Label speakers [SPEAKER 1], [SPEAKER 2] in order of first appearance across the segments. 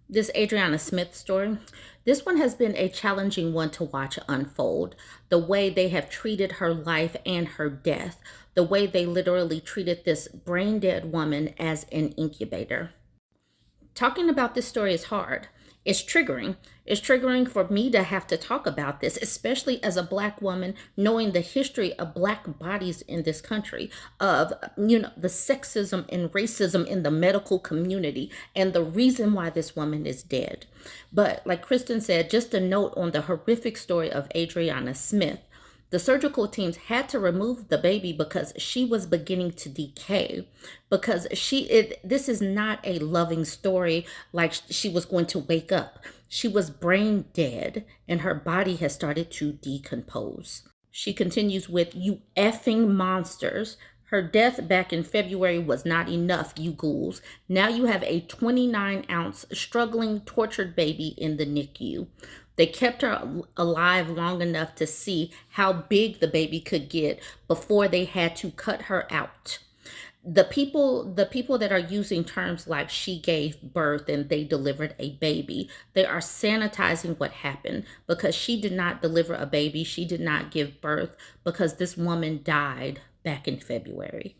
[SPEAKER 1] This Adriana Smith story, this one has been a challenging one to watch unfold. The way they have treated her life and her death, the way they literally treated this brain dead woman as an incubator. Talking about this story is hard. It's triggering. It's triggering for me to have to talk about this, especially as a black woman, knowing the history of black bodies in this country, of the sexism and racism in the medical community, and the reason why this woman is dead. But like Kristen said, just a note on the horrific story of Adriana Smith. The surgical teams had to remove the baby because she was beginning to decay. Because this is not a loving story like she was going to wake up. She was brain dead and her body has started to decompose. She continues with, "You effing monsters. Her death back in February was not enough, you ghouls. Now you have a 29-ounce struggling, tortured baby in the NICU. They kept her alive long enough to see how big the baby could get before they had to cut her out." The people that are using terms like she gave birth and they delivered a baby, they are sanitizing what happened, because she did not deliver a baby. She did not give birth, because this woman died back in February.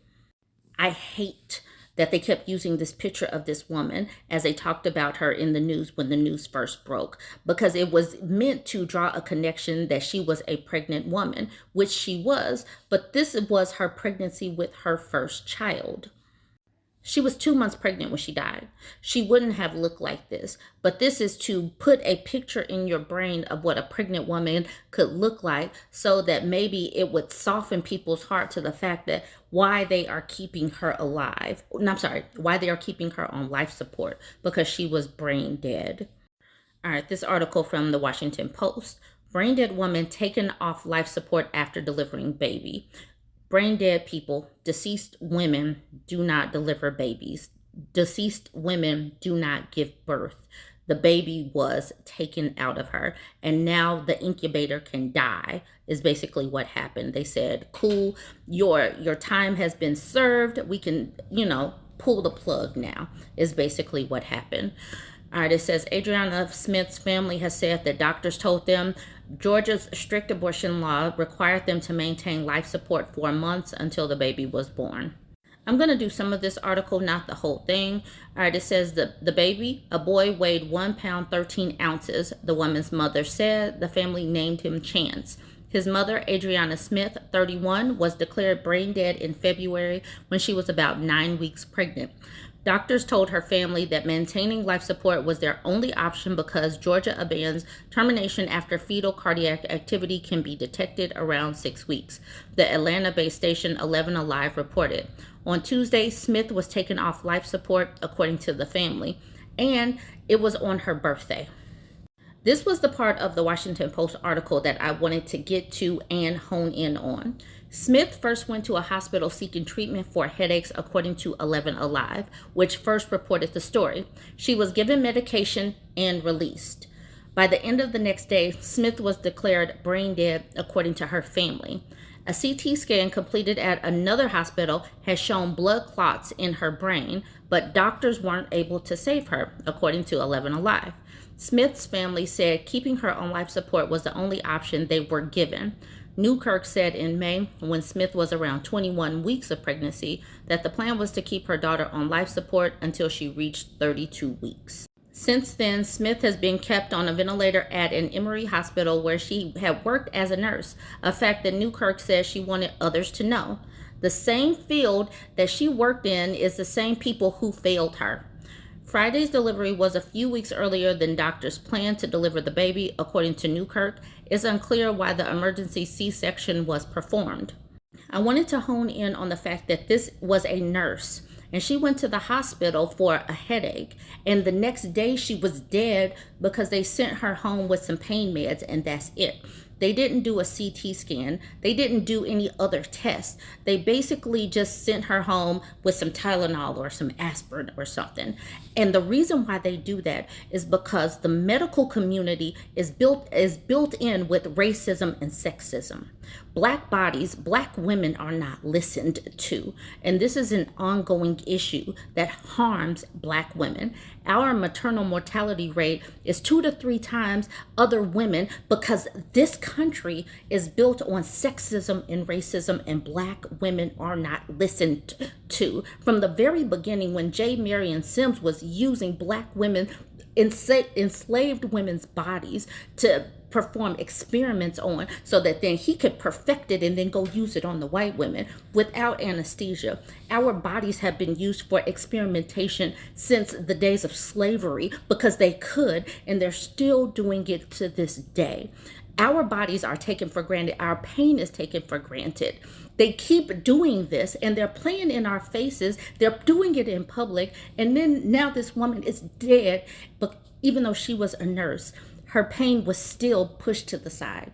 [SPEAKER 1] I hate that they kept using this picture of this woman as they talked about her in the news when the news first broke, because it was meant to draw a connection that she was a pregnant woman, which she was, but this was her pregnancy with her first child. She was 2 months pregnant when she died. She wouldn't have looked like this. But this is to put a picture in your brain of what a pregnant woman could look like, so that maybe it would soften people's heart to the fact that why they are keeping her alive. No, I'm sorry, why they are keeping her on life support, because she was brain dead. All right, this article from the Washington Post. Brain dead woman taken off life support after delivering baby. Brain dead people, deceased women do not deliver babies. Deceased women do not give birth. The baby was taken out of her, and now the incubator can die, is basically what happened. They said, "Cool, your time has been served. We can, pull the plug now," is basically what happened. All right, it says Adriana Smith's family has said that doctors told them Georgia's strict abortion law required them to maintain life support for months until the baby was born. I'm going to do some of this article, not the whole thing. All right, it says the baby, a boy, weighed 1 pound 13 ounces. The woman's mother said. The family named him Chance. His mother, Adriana Smith, 31, was declared brain dead in February when she was about 9 weeks pregnant. Doctors told her family that maintaining life support was their only option because Georgia abandons termination after fetal cardiac activity can be detected around 6 weeks. The Atlanta-based station 11 Alive reported. On Tuesday, Smith was taken off life support, according to the family, and it was on her birthday. This was the part of the Washington Post article that I wanted to get to and hone in on. Smith first went to a hospital seeking treatment for headaches, according to 11 Alive, which first reported the story. She was given medication and released. By the end of the next day, Smith was declared brain dead, according to her family. A CT scan completed at another hospital has shown blood clots in her brain, but doctors weren't able to save her, according to 11 Alive. Smith's family said keeping her on life support was the only option they were given. Newkirk said in May, when Smith was around 21 weeks of pregnancy, that the plan was to keep her daughter on life support until she reached 32 weeks. Since then, Smith has been kept on a ventilator at an Emory hospital where she had worked as a nurse, a fact that Newkirk says she wanted others to know. The same field that she worked in is the same people who failed her. Friday's delivery was a few weeks earlier than doctors planned to deliver the baby, according to Newkirk. It's unclear why the emergency C-section was performed. I wanted to hone in on the fact that this was a nurse, and she went to the hospital for a headache, and the next day she was dead because they sent her home with some pain meds, and that's it. They didn't do a CT scan. They didn't do any other tests. They basically just sent her home with some Tylenol or some aspirin or something. And the reason why they do that is because the medical community is built in with racism and sexism. Black bodies, black women are not listened to. And this is an ongoing issue that harms black women. Our maternal mortality rate is 2 to 3 times other women because this country is built on sexism and racism, and black women are not listened to. From the very beginning, when J. Marion Sims was using black women, enslaved women's bodies to perform experiments on so that then he could perfect it and then go use it on the white women without anesthesia. Our bodies have been used for experimentation since the days of slavery because they could, and they're still doing it to this day. Our bodies are taken for granted. Our pain is taken for granted. They keep doing this and they're playing in our faces. They're doing it in public. And then now this woman is dead, but even though she was a nurse, her pain was still pushed to the side.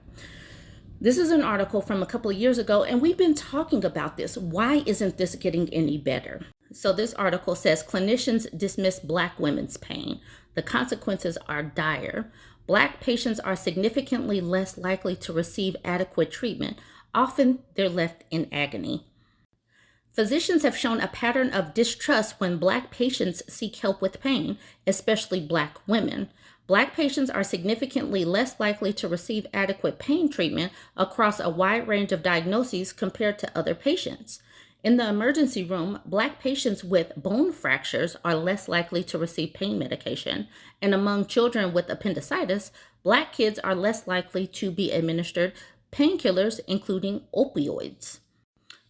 [SPEAKER 1] This is an article from a couple of years ago, and we've been talking about this. Why isn't this getting any better? So this article says clinicians dismiss black women's pain. The consequences are dire. Black patients are significantly less likely to receive adequate treatment. Often they're left in agony. Physicians have shown a pattern of distrust when black patients seek help with pain, especially black women. Black patients are significantly less likely to receive adequate pain treatment across a wide range of diagnoses compared to other patients. In the emergency room, black patients with bone fractures are less likely to receive pain medication. And among children with appendicitis, black kids are less likely to be administered painkillers, including opioids.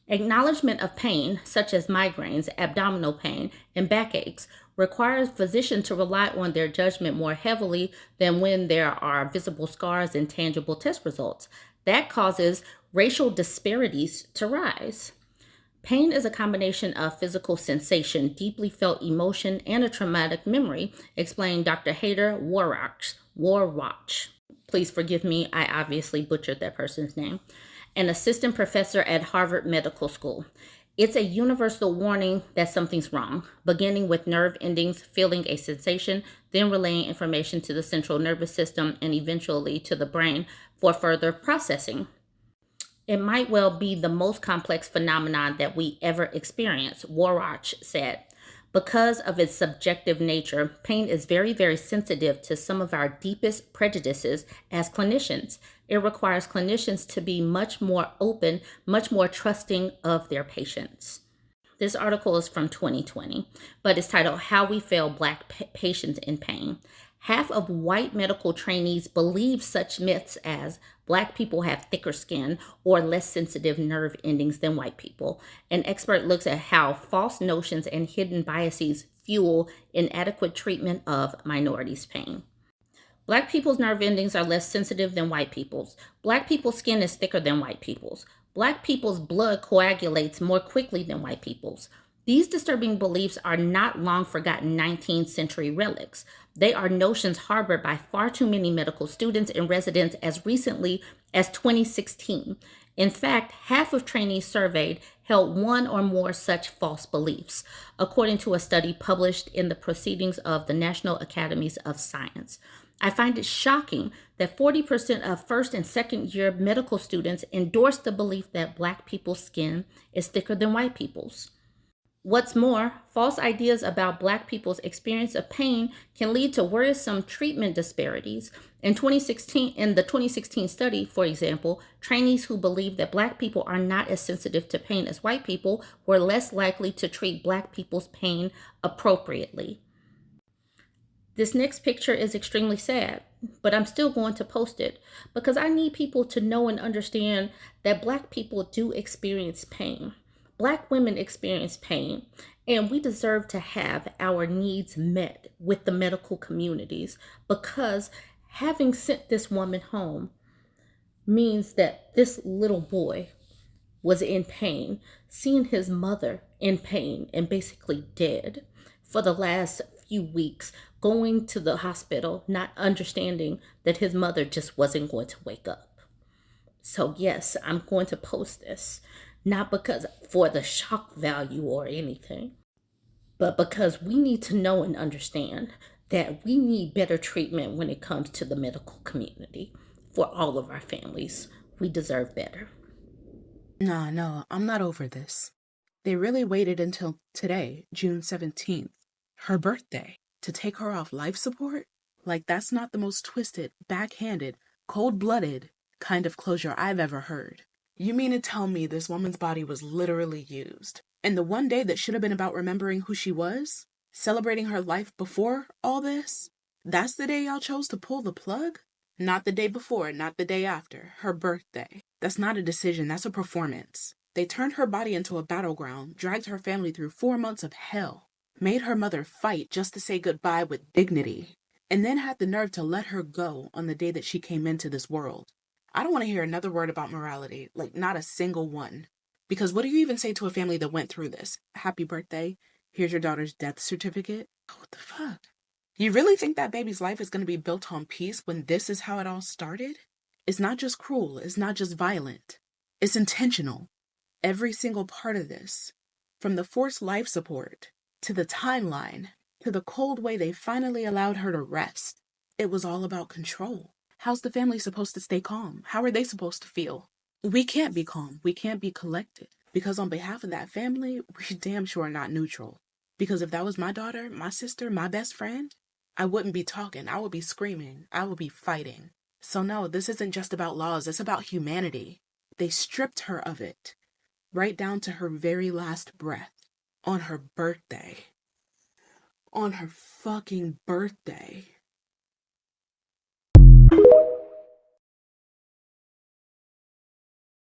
[SPEAKER 1] Acknowledgement of pain, such as migraines, abdominal pain, and backaches, requires physicians to rely on their judgment more heavily than when there are visible scars and tangible test results. That causes racial disparities to rise. Pain is a combination of physical sensation, deeply felt emotion, and a traumatic memory, explained Dr. Hader Warwatch. Please forgive me, I obviously butchered that person's name. An assistant professor at Harvard Medical School. It's a universal warning that something's wrong, beginning with nerve endings feeling a sensation, then relaying information to the central nervous system and eventually to the brain for further processing. It might well be the most complex phenomenon that we ever experience, Warwatch said. Because of its subjective nature, pain is very, very sensitive to some of our deepest prejudices as clinicians. It requires clinicians to be much more open, much more trusting of their patients. This article is from 2020, but it's titled How We Fail Black Patients in Pain. Half of white medical trainees believe such myths as Black people have thicker skin or less sensitive nerve endings than white people. An expert looks at how false notions and hidden biases fuel inadequate treatment of minorities' pain. Black people's nerve endings are less sensitive than white people's. Black people's skin is thicker than white people's. Black people's blood coagulates more quickly than white people's. These disturbing beliefs are not long forgotten 19th century relics. They are notions harbored by far too many medical students and residents as recently as 2016. In fact, half of trainees surveyed held one or more such false beliefs, according to a study published in the Proceedings of the National Academies of Science. I find it shocking that 40% of first and second year medical students endorse the belief that Black people's skin is thicker than white people's. What's more, false ideas about Black people's experience of pain can lead to worrisome treatment disparities. In the 2016 study, for example, trainees who believed that Black people are not as sensitive to pain as white people were less likely to treat Black people's pain appropriately. This next picture is extremely sad, but I'm still going to post it because I need people to know and understand that Black people do experience pain. Black women experience pain, and we deserve to have our needs met with the medical communities because having sent this woman home means that this little boy was in pain, seeing his mother in pain and basically dead for the last few weeks, going to the hospital, not understanding that his mother just wasn't going to wake up. So, yes, I'm going to post this, not because for the shock value or anything, but because we need to know and understand that we need better treatment when it comes to the medical community for all of our families. We deserve better.
[SPEAKER 2] Nah, no, I'm not over this. They really waited until today, June 17th, her birthday, to take her off life support? Like, that's not the most twisted, backhanded, cold blooded kind of closure I've ever heard. You mean to tell me this woman's body was literally used? And the one day that should have been about remembering who she was? Celebrating her life before all this? That's the day y'all chose to pull the plug? Not the day before, not the day after. Her birthday. That's not a decision, that's a performance. They turned her body into a battleground, dragged her family through 4 months of hell, made her mother fight just to say goodbye with dignity, and then had the nerve to let her go on the day that she came into this world. I don't want to hear another word about morality, like not a single one. Because what do you even say to a family that went through this? Happy birthday. Here's your daughter's death certificate. What the fuck? You really think that baby's life is going to be built on peace when this is how it all started? It's not just cruel, it's not just violent, it's intentional. Every single part of this, from the forced life support, to the timeline, to the cold way they finally allowed her to rest, it was all about control. How's the family supposed to stay calm? How are they supposed to feel? We can't be calm. We can't be collected. Because on behalf of that family, we damn sure are not neutral. Because if that was my daughter, my sister, my best friend, I wouldn't be talking. I would be screaming. I would be fighting. So no, this isn't just about laws. It's about humanity. They stripped her of it, right down to her very last breath, on her birthday. On her fucking birthday.